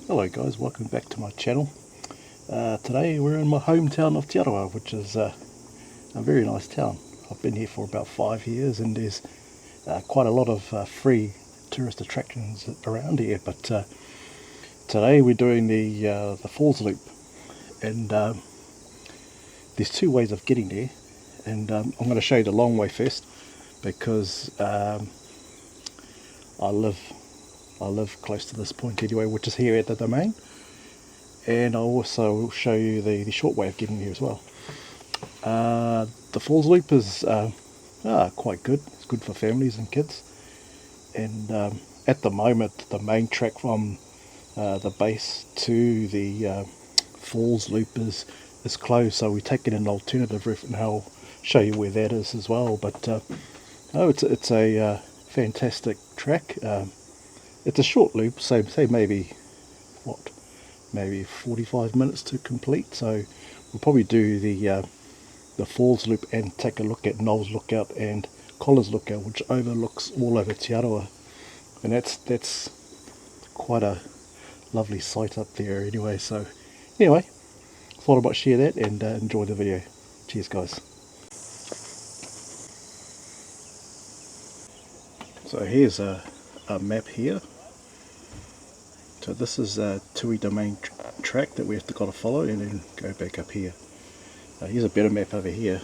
Hello guys, welcome back to my channel. Today we're in my hometown of Te Aroha, which is a very nice town. I've been here for about 5 years and there's quite a lot of free tourist attractions around here, but today we're doing the falls loop, and there's two ways of getting there, and I'm going to show you the long way first because I live close to this point anyway, which is here at the domain, and I'll also show you the short way of getting here as well. The falls loop is quite good. It's good for families and kids, and at the moment the main track from the base to the falls loop is closed, so we're taking an alternative route, and I'll show you where that is as well. But it's a fantastic track. It's a short loop, so say maybe 45 minutes to complete. So we'll probably do the falls loop and take a look at Noels Lookout and Colins Lookout, which overlooks all over Te Aroha, and that's quite a lovely sight up there anyway. So anyway, thought I might share that and enjoy the video. Cheers guys. So here's a map here. So this is a Tui domain track that we have to gotta follow and then go back up here. Here's a better map over here.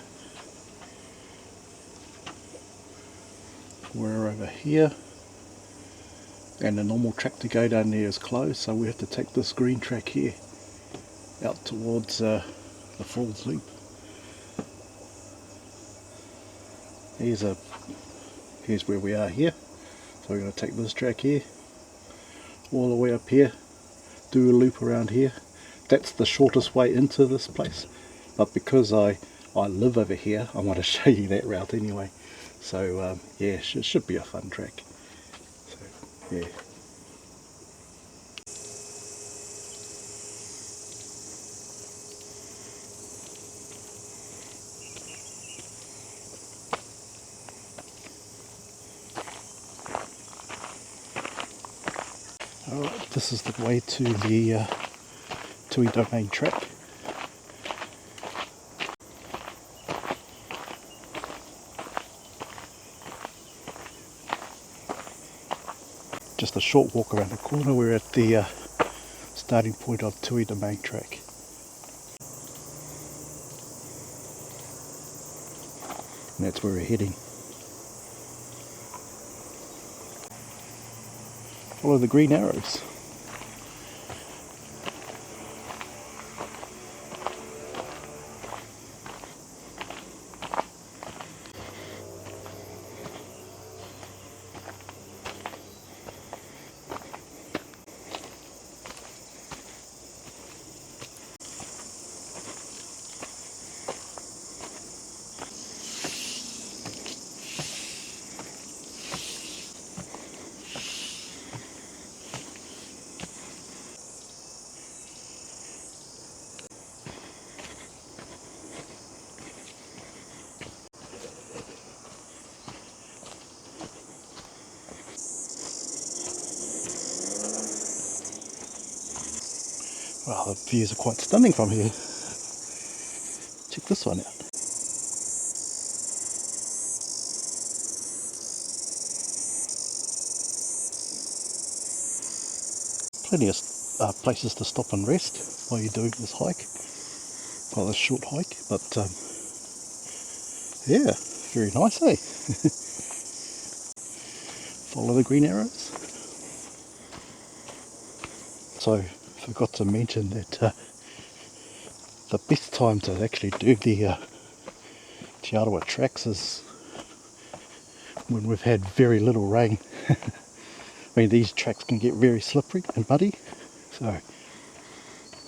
We're over here, and the normal track to go down there is closed, so we have to take this green track here out towards the falls loop. Here's where we are here. So we're going to take this track here all the way up here, do a loop around here. That's the shortest way into this place, but because I live over here, I want to show you that route anyway. So yeah, it should be a fun track. So yeah. Alright, this is the way to the Tui domain track. Just a short walk around the corner, we're at the starting point of Tui domain track. And that's where we're heading. Follow the green arrows. Wow, the views are quite stunning from here. Check this one out. Plenty of places to stop and rest while you're doing this hike, well, this short hike, but yeah, very nice, eh? Follow the green arrows. So, forgot to mention that the best time to actually do the Te Aroha tracks is when we've had very little rain. I mean, these tracks can get very slippery and muddy, so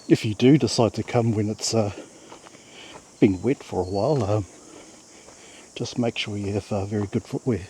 if you do decide to come when it's been wet for a while, just make sure you have very good footwear.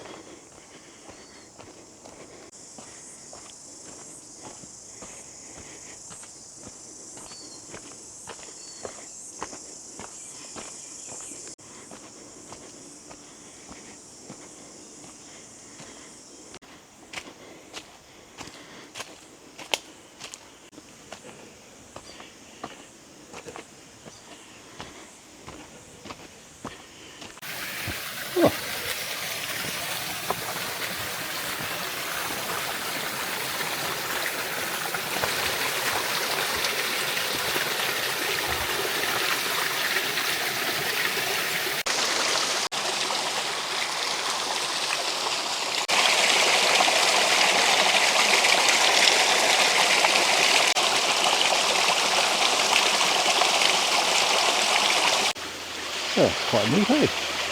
Oh, quite neat, hey?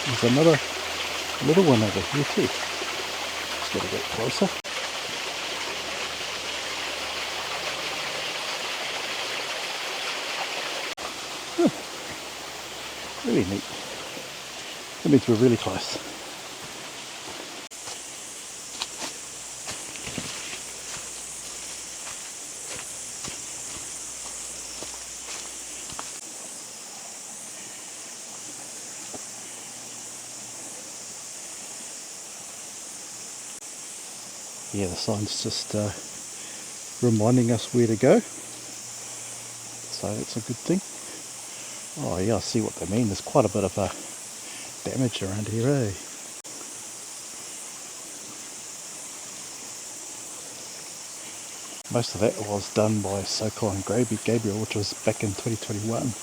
There's another little one over here too. Just get a bit closer. Oh, really neat. That means we're really close. Yeah, the sign's just reminding us where to go, so it's a good thing. Oh yeah, I see what they mean. There's quite a bit of damage around here, eh? Most of that was done by Cyclone Gabriel, which was back in 2021,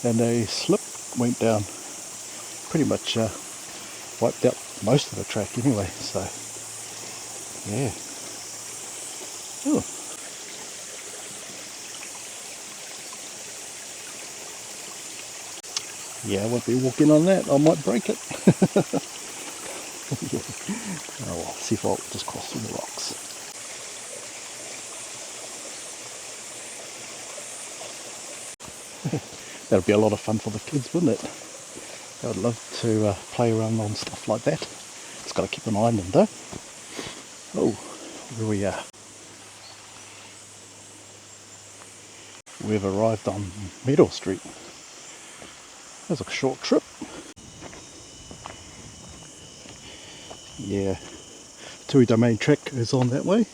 and a slip went down, pretty much wiped out most of the track anyway, so yeah. Oh. Yeah, I won't be walking on that, I might break it. Yeah. Oh well, see if I'll just cross through the rocks. That'd be a lot of fun for the kids, wouldn't it? I would love to play around on stuff like that. Just got to keep an eye on them though. Oh, here we are. We've arrived on Miro Street. That's a short trip. Yeah, Tui Domain track is on that way,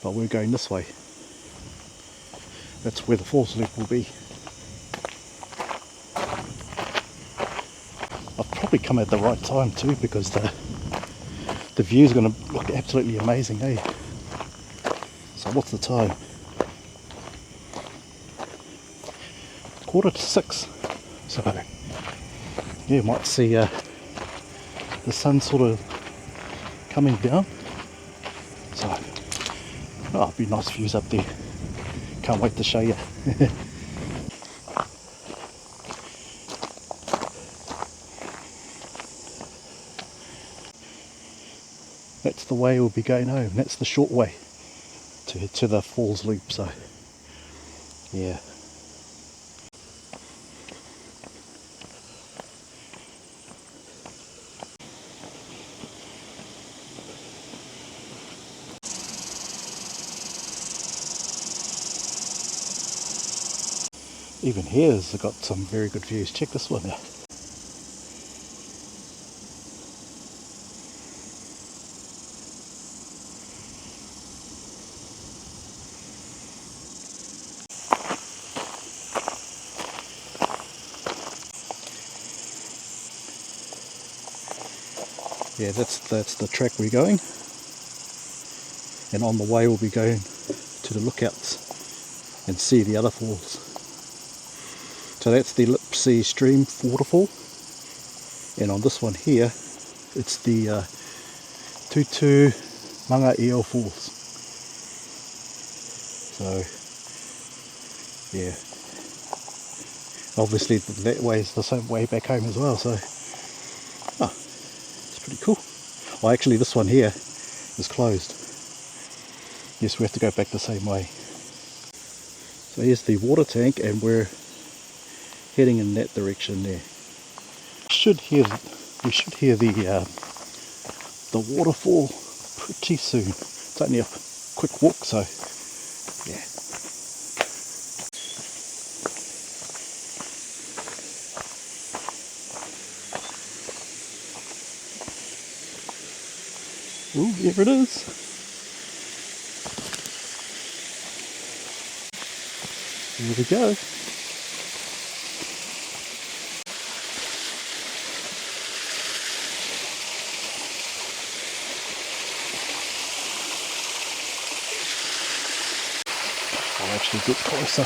but we're going this way. That's where the falls loop will be. I've probably come at the right time too, because the view is going to look absolutely amazing, eh? So what's the time? 5:45. So yeah, you might see the sun sort of coming down. So oh, it'll be nice views up there. Can't wait to show you. That's the way we'll be going home. That's the short way to the falls loop. So yeah. Even here's got some very good views. Check this one out. Yeah, that's the track we're going, and on the way we'll be going to the lookouts and see the other falls. So that's the Lipsey stream waterfall, and on this one here it's the Tutumangaeo falls. So yeah, obviously that way is the same way back home as well, so oh, it's pretty cool. Well, actually this one here is closed. Yes, we have to go back the same way. So here's the water tank, and we're heading in that direction there. We should hear the waterfall pretty soon. It's only a quick walk, so yeah. Ooh, here it is. Here we go. I'll actually get closer.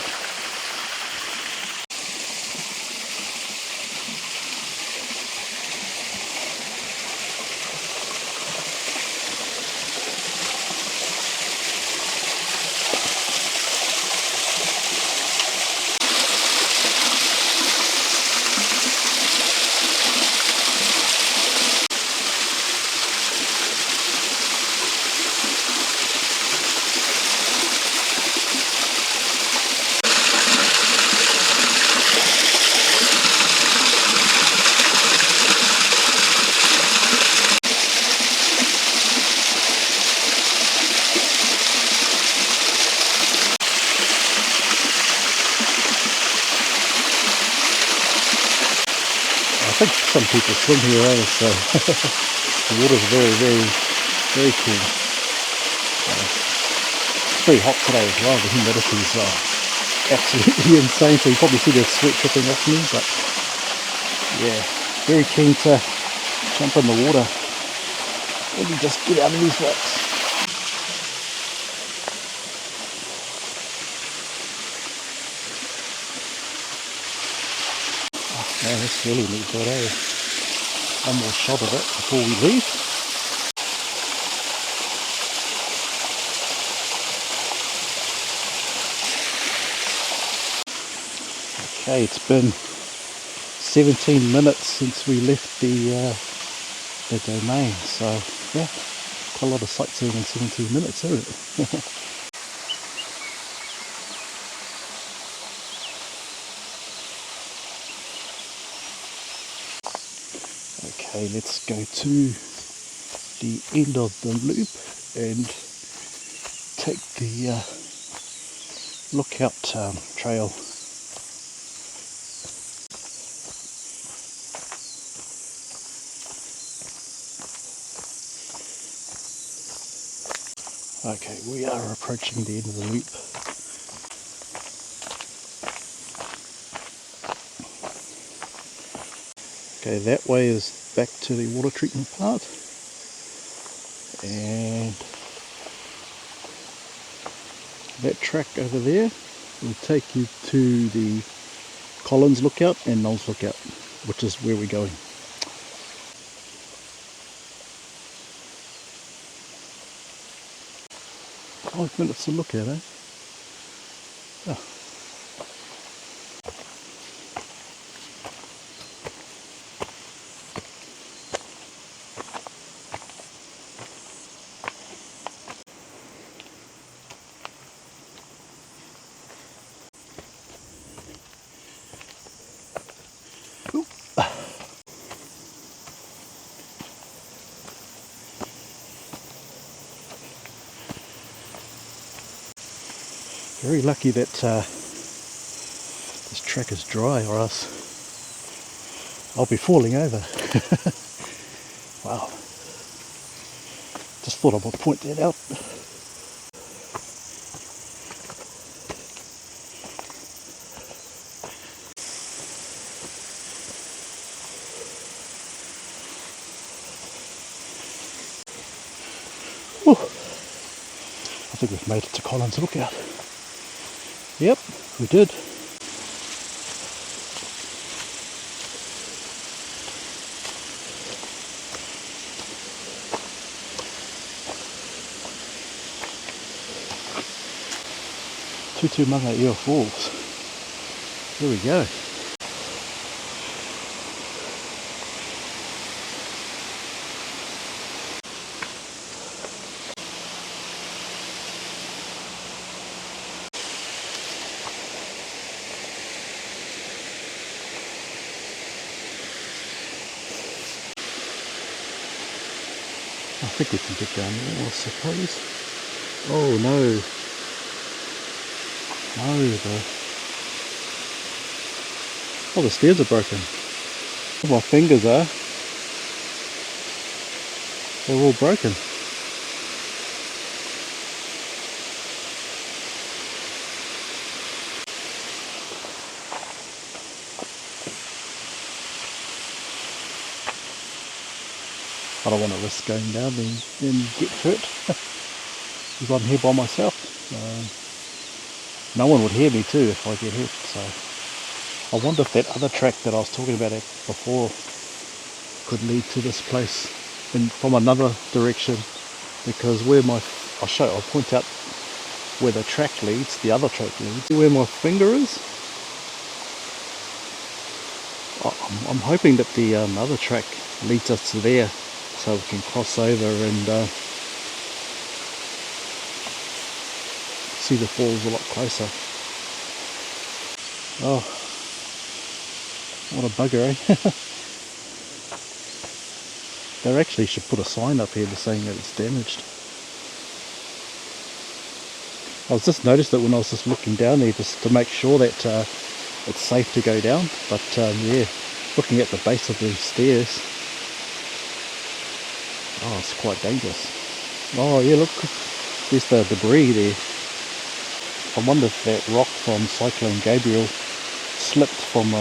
think some people swim here, so the water's very, very, very cool. It's very hot today as well. The humidity's absolutely insane, so you probably see the sweat dripping off me, but yeah, very keen to jump in the water. Let me just get out of these rocks. Oh man, this really needs it, eh? One more shot of it before we leave. Okay, it's been 17 minutes since we left the domain, so yeah, quite a lot of sightseeing in 17 minutes, isn't it? Okay, let's go to the end of the loop and take the lookout trail. Okay, we are approaching the end of the loop. Okay, that way is back to the water treatment plant, and that track over there will take you to the Colins lookout and Noels lookout, which is where we're going. 5 minutes to look at, eh? Oh. Very lucky that this track is dry, or else I'll be falling over. Wow. Just thought I would point that out. Whew. I think we've made it to Colins Lookout. Yep, we did. Tutumangaeo Falls. Here we go. I think we can get down there, I suppose. Oh no. No, the stairs are broken. Where my fingers are, they're all broken. I don't want to risk going down and get hurt because I'm here by myself. No one would hear me too if I get hurt. So I wonder if that other track that I was talking about before could lead to this place from another direction, because I'll point out where the track leads, the other track leads, where my finger is. I'm hoping that the other track leads us to there, so we can cross over and see the falls a lot closer. Oh, what a bugger, eh? They actually should put a sign up here saying that it's damaged. I was just noticed that when I was just looking down there just to make sure that it's safe to go down, but yeah, Looking at the base of these stairs, oh, it's quite dangerous. Oh yeah, look, there's the debris there. I wonder if that rock from Cyclone Gabriel slipped from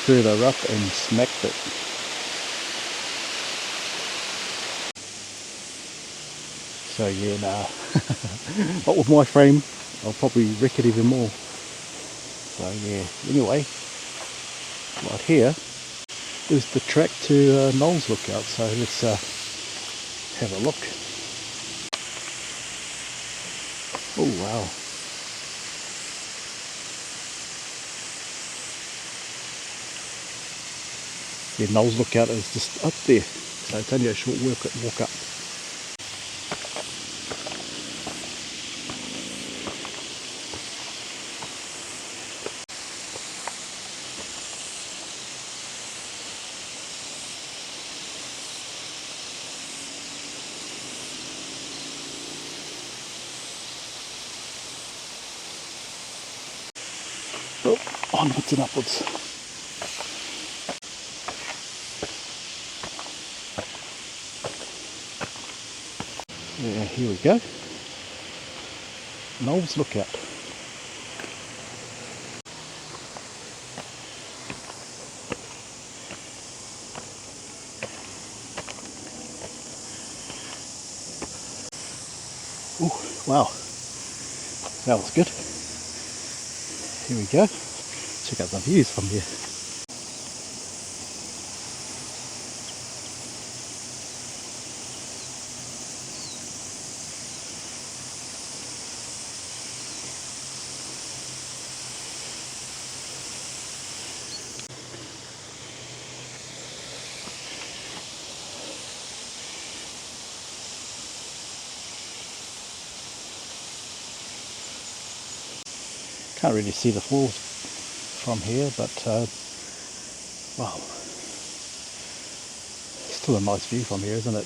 further up and smacked it. So yeah, nah, not with my frame. I'll probably wreck it even more. So yeah, anyway, right here is the track to Noels Lookout. So let's have a look. Oh wow. Yeah, Noels Lookout is just up there. So it's only a short walk up. Oh, onwards and upwards. Yeah, here we go. Noels Lookout. Oh, wow. That was good. Here we go. Check out the views from here. Can't really see the falls from here, but wow, still a nice view from here, isn't it?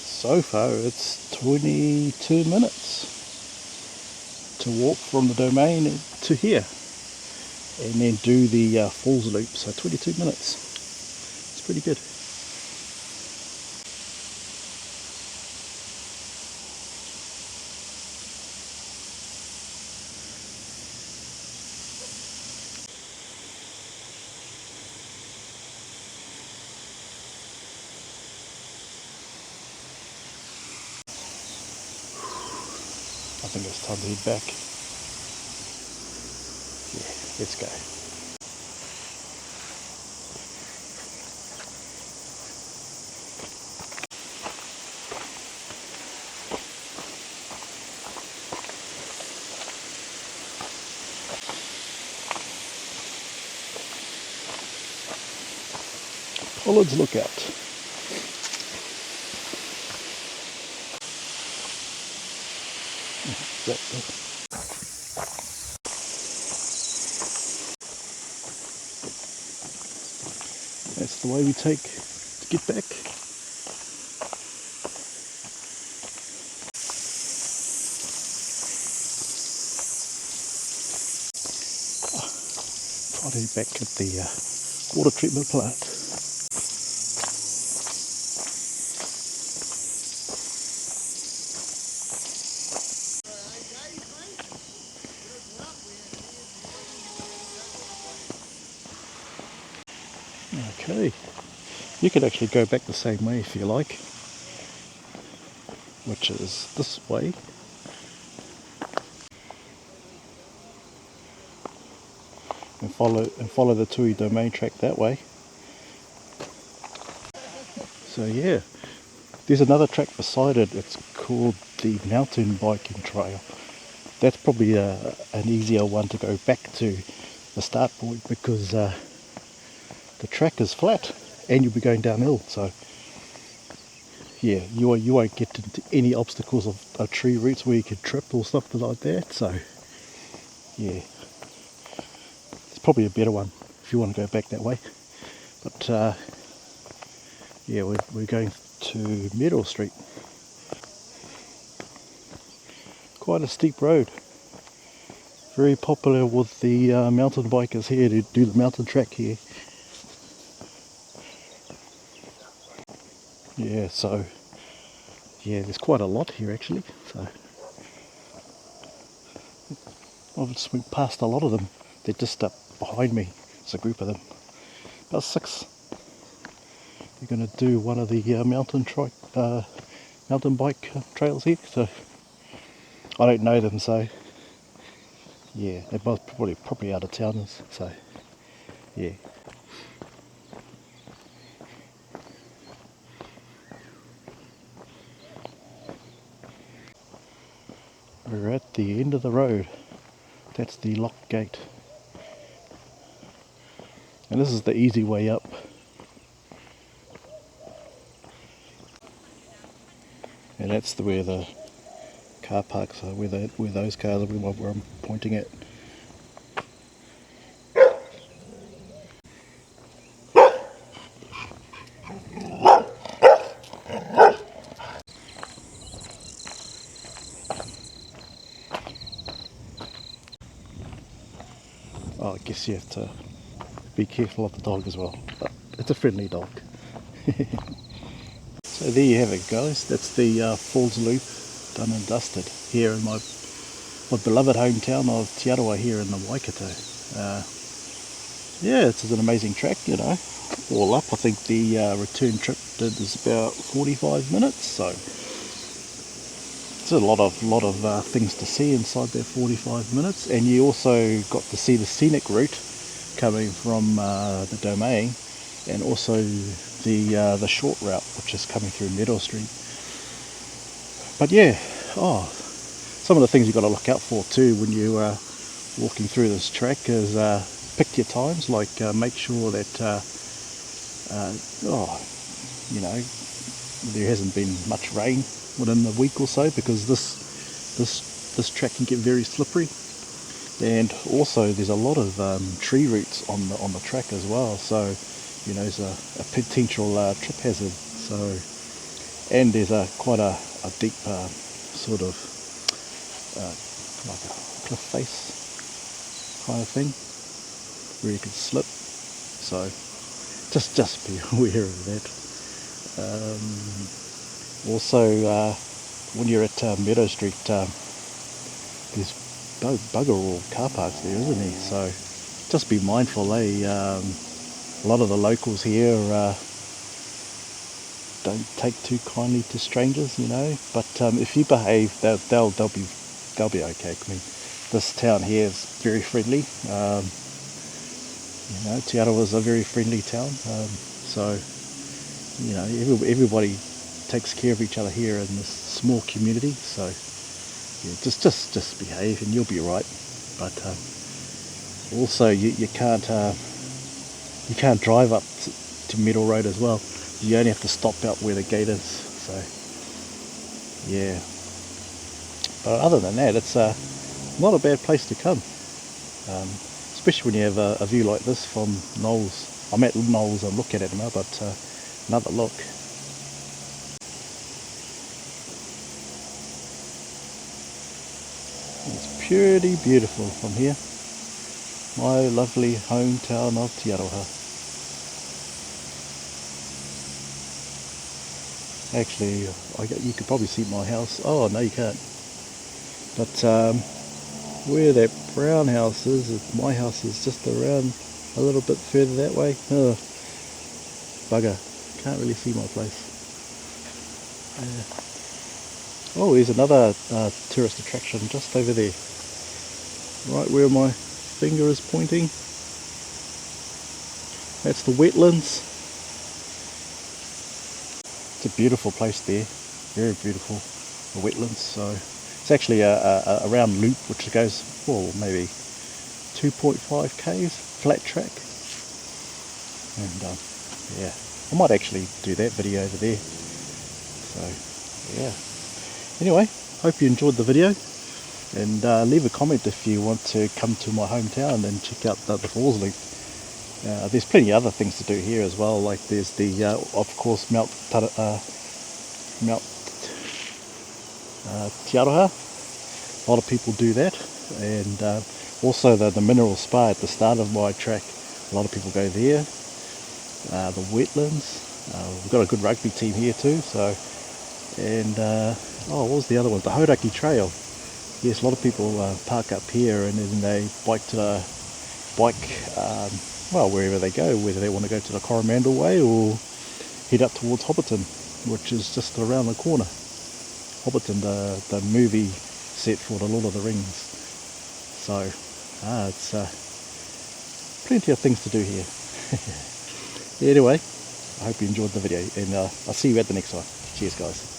So far it's 22 minutes to walk from the domain to here and then do the falls loop, so 22 minutes. It's pretty good. I think it's time to head back. Yeah, let's go. Colins Lookout. That's the way we take to get back. Try to back at the water treatment plant. Okay, you could actually go back the same way if you like, which is this way. And follow the Tui domain track that way. So yeah, there's another track beside it. It's called the mountain biking trail. That's probably an easier one to go back to the start point because the track is flat and you'll be going downhill. So yeah, you won't get into any obstacles of tree roots where you could trip or something like that. So yeah, probably a better one if you want to go back that way. But yeah, we're going to Miro Street. Quite a steep road. Very popular with the mountain bikers here to do the mountain track here. Yeah, so yeah, there's quite a lot here actually. So I've just went past a lot of them. They're just up behind me. It's a group of them, about 6. We're going to do one of the mountain bike trails here. So I don't know them, so yeah, they're both probably out of towners. So yeah. We're at the end of the road. That's the lock gate. And this is the easy way up. And that's where the car parks are, where those cars are, where I'm pointing at. Oh, I guess you have to be careful of the dog as well, but it's a friendly dog. So there you have it, guys. That's the Falls Loop done and dusted here in my beloved hometown of Te Aroha here in the Waikato. Yeah, it's an amazing track, you know. All up, I think the return trip is about 45 minutes, so it's a lot of things to see inside that 45 minutes. And you also got to see the scenic route coming from the domain, and also the short route which is coming through Miro Street. But yeah, some of the things you've got to look out for too when you are walking through this track is pick your times, like make sure that you know, there hasn't been much rain within the week or so, because this track can get very slippery. And also there's a lot of tree roots on the track as well, so you know, there's a potential trip hazard. So, and there's quite a deep sort of like a cliff face kind of thing where you could slip. So just be aware of that. Also, when you're at Meadow Street, there's bugger all car parks there, isn't there? So just be mindful, eh? A lot of the locals here don't take too kindly to strangers, you know. But if you behave, they'll be okay. I mean, this town here is very friendly. You know, Te Aroha is a very friendly town. So you know, everybody takes care of each other here in this small community. So yeah, just behave and you'll be right. But also you can't drive up to Middle Road as well. You only have to stop out where the gate is. So yeah. But other than that, it's not a bad place to come. Especially when you have a view like this from Noels. I'm at Noels, I'm looking at it now, but another look. It's pretty beautiful from here. My lovely hometown of Te Aroha. Actually, you could probably see my house. Oh no, you can't. But where that brown house is, my house is just around a little bit further that way. Oh, bugger, can't really see my place. Oh, there's another tourist attraction just over there, right where my finger is pointing. That's the wetlands. It's a beautiful place there, very beautiful, the wetlands. So it's actually a round loop which goes, well, maybe 2.5 k's, flat track. And yeah, I might actually do that video over there. So yeah. Anyway, hope you enjoyed the video. And leave a comment if you want to come to my hometown and check out the Falls Loop. There's plenty of other things to do here as well, like there's the, of course, Mount Te Aroha. A lot of people do that, and also the mineral spa at the start of my track. A lot of people go there. The wetlands. We've got a good rugby team here too. So, and what was the other one? The Hauraki Trail. Yes, a lot of people park up here and then they bike to the wherever they go, whether they want to go to the Coromandel Way or head up towards Hobbiton, which is just around the corner. Hobbiton, the movie set for the Lord of the Rings. So it's plenty of things to do here. Anyway, I hope you enjoyed the video, and I'll see you at the next one. Cheers, guys.